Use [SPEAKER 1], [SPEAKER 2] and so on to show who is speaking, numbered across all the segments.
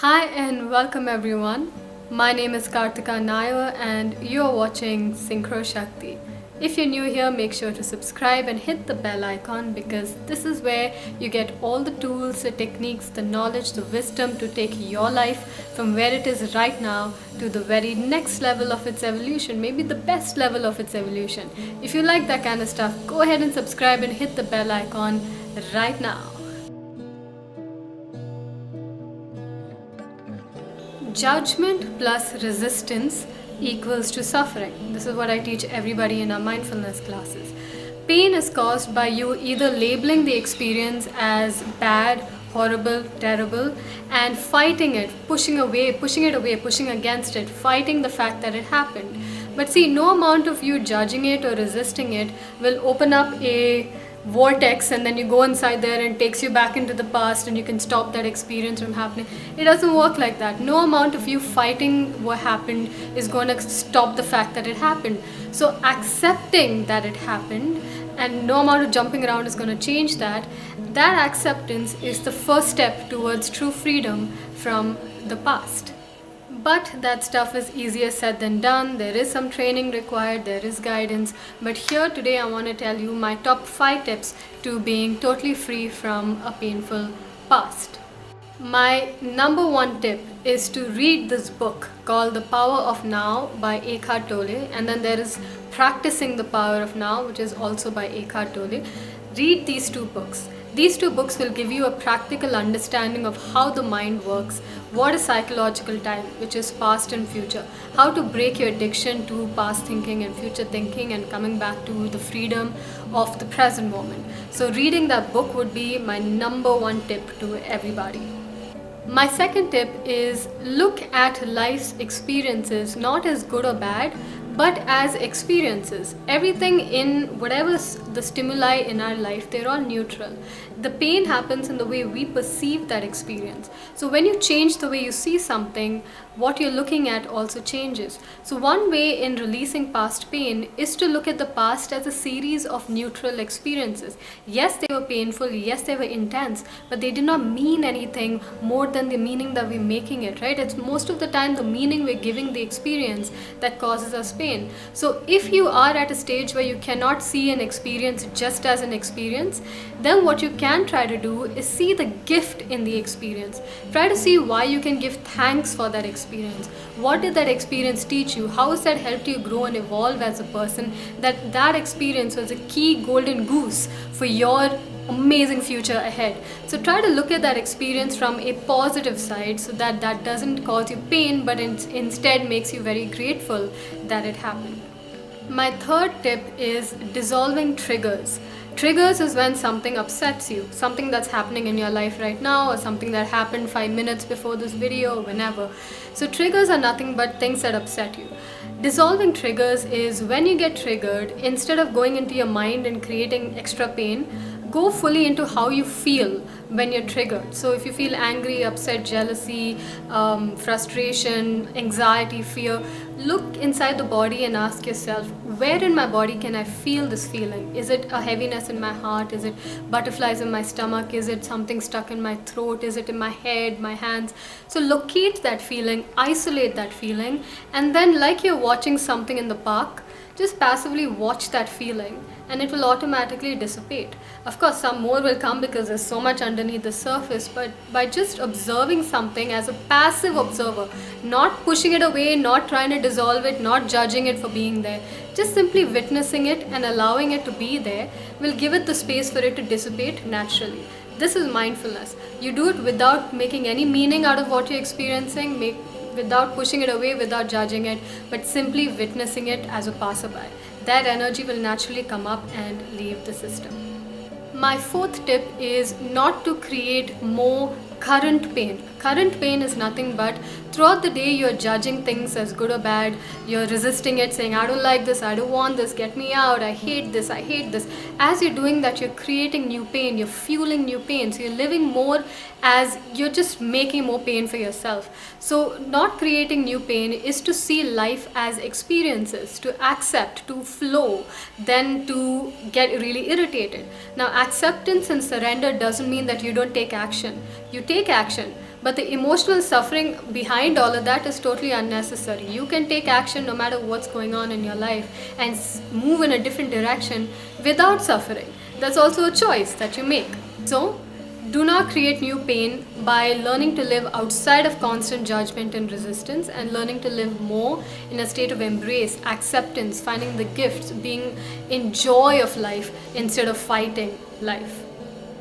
[SPEAKER 1] Hi and welcome everyone. My name is Kartika Nair and you are watching Synchro Shakti. If you're new here, make sure to subscribe and hit the bell icon because this is where you get all the tools, the techniques, the knowledge, the wisdom to take your life from where it is right now to the very next level of its evolution, maybe the best level of its evolution. If you like that kind of stuff, go ahead and subscribe and hit the bell icon right now. Judgment plus resistance equals to suffering. This is what I teach everybody in our mindfulness classes. Pain is caused by you either labeling the experience as bad, horrible, terrible, and fighting it, pushing it away, pushing against it, fighting the fact that it happened. But see, no amount of you judging it or resisting it will open up a vortex and then you go inside there and takes you back into the past and you can stop that experience from happening. It doesn't work like that. No amount of you fighting what happened is going to stop the fact that it happened. So accepting that it happened and no amount of jumping around is going to change that. That acceptance is the first step towards true freedom from the past. But that stuff is easier said than done. There is some training required, there is guidance. But here today I want to tell you my top 5 tips to being totally free from a painful past. My number 1 tip is to read this book called The Power of Now by Eckhart Tolle, and then there is Practicing the Power of Now, which is also by Eckhart Tolle. Read these 2 books. These 2 books will give you a practical understanding of how the mind works, what is psychological time, which is past and future, how to break your addiction to past thinking and future thinking and coming back to the freedom of the present moment. So reading that book would be my number 1 tip to everybody. My second tip is look at life's experiences not as good or bad, but as experiences. Everything in whatever the stimuli in our life, they're all neutral. The pain happens in the way we perceive that experience. So when you change the way you see something, what you're looking at also changes. So one way in releasing past pain is to look at the past as a series of neutral experiences. Yes, they were painful, yes, they were intense, but they did not mean anything more than the meaning that we're making it, right? It's most of the time the meaning we're giving the experience that causes us pain. So if you are at a stage where you cannot see an experience just as an experience, then what you can try to do is see the gift in the experience. Try to see why you can give thanks for that experience. What did that experience teach you? How has that helped you grow and evolve as a person? That experience was a key golden goose for your amazing future ahead. So try to look at that experience from a positive side so that that doesn't cause you pain, but instead makes you very grateful that it happened. My third tip is dissolving triggers. Triggers is when something upsets you, something that's happening in your life right now or something that happened 5 minutes before this video or whenever. So triggers are nothing but things that upset you. Dissolving triggers is when you get triggered, instead of going into your mind and creating extra pain, go fully into how you feel when you're triggered. So if you feel angry, upset, jealousy, frustration, anxiety, fear, look inside the body and ask yourself, where in my body can I feel this feeling? Is it a heaviness in my heart? Is it butterflies in my stomach? Is it something stuck in my throat? Is it in my head, my hands? So locate that feeling, isolate that feeling, and then like you're watching something in the park, just passively watch that feeling and it will automatically dissipate. Of course, some more will come because there's so much underneath the surface, but by just observing something as a passive observer, not pushing it away, not trying to dissolve it, not judging it for being there, just simply witnessing it and allowing it to be there will give it the space for it to dissipate naturally. This is mindfulness. You do it without making any meaning out of what you're experiencing, without pushing it away, without judging it, but simply witnessing it as a passerby. That energy will naturally come up and leave the system. My fourth tip is not to create more current pain. Current pain is nothing but throughout the day you're judging things as good or bad, you're resisting it, saying I don't like this, I don't want this, get me out, I hate this, I hate this. As you're doing that, you're creating new pain, you're fueling new pain, so you're living more as you're just making more pain for yourself. So not creating new pain is to see life as experiences, to accept, to flow, then to get really irritated. Now acceptance and surrender doesn't mean that you don't take action. You take action, But the emotional suffering behind all of that is totally unnecessary. You can take action no matter what's going on in your life and move in a different direction without suffering. That's also a choice that you make. So, do not create new pain by learning to live outside of constant judgment and resistance, and learning to live more in a state of embrace, acceptance, finding the gifts, being in joy of life instead of fighting life.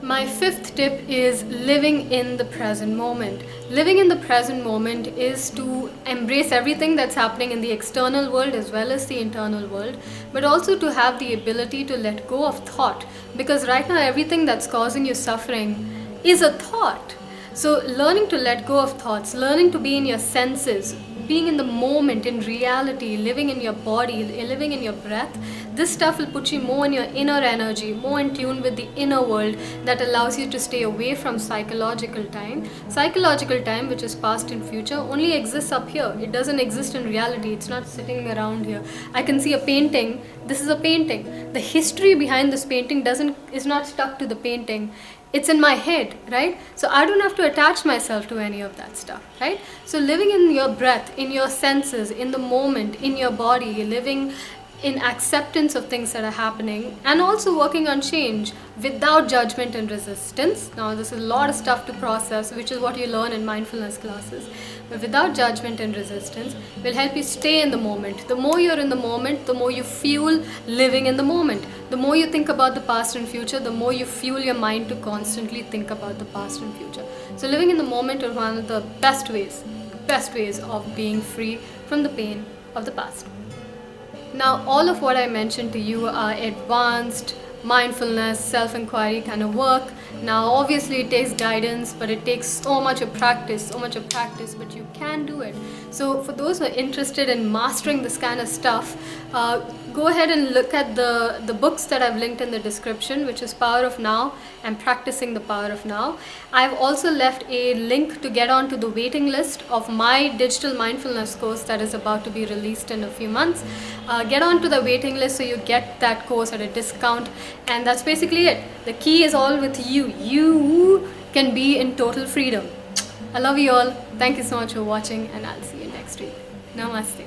[SPEAKER 1] My fifth tip is living in the present moment. Living in the present moment is to embrace everything that's happening in the external world as well as the internal world, but also to have the ability to let go of thought, because right now everything that's causing you suffering is a thought. So learning to let go of thoughts, learning to be in your senses, being in the moment, in reality, living in your body, living in your breath, this stuff will put you more in your inner energy, more in tune with the inner world, that allows you to stay away from psychological time. Psychological time, which is past and future, only exists up here. It doesn't exist in reality. It's not sitting around here. I can see a painting. This is a painting. The history behind this painting is not stuck to the painting. It's in my head, right? So I don't have to attach myself to any of that stuff, right? So living in your breath, in your senses, in the moment, in your body, living in acceptance of things that are happening, and also working on change without judgment and resistance. Now, this is a lot of stuff to process, which is what you learn in mindfulness classes. But without judgment and resistance will help you stay in the moment. The more you're in the moment, the more you fuel living in the moment. The more you think about the past and future, the more you fuel your mind to constantly think about the past and future. So living in the moment is one of the best ways of being free from the pain of the past. Now, all of what I mentioned to you are advanced mindfulness, self-inquiry kind of work. Now, obviously it takes guidance, but it takes so much of practice, but you can do it. So for those who are interested in mastering this kind of stuff, go ahead and look at the books that I've linked in the description, which is Power of Now and Practicing the Power of Now. I've also left a link to get onto the waiting list of my digital mindfulness course that is about to be released in a few months. Get onto the waiting list so you get that course at a discount, and that's basically it. The key is all with you. You can be in total freedom. I love you all. Thank you so much for watching, and I'll see you next week. Namaste.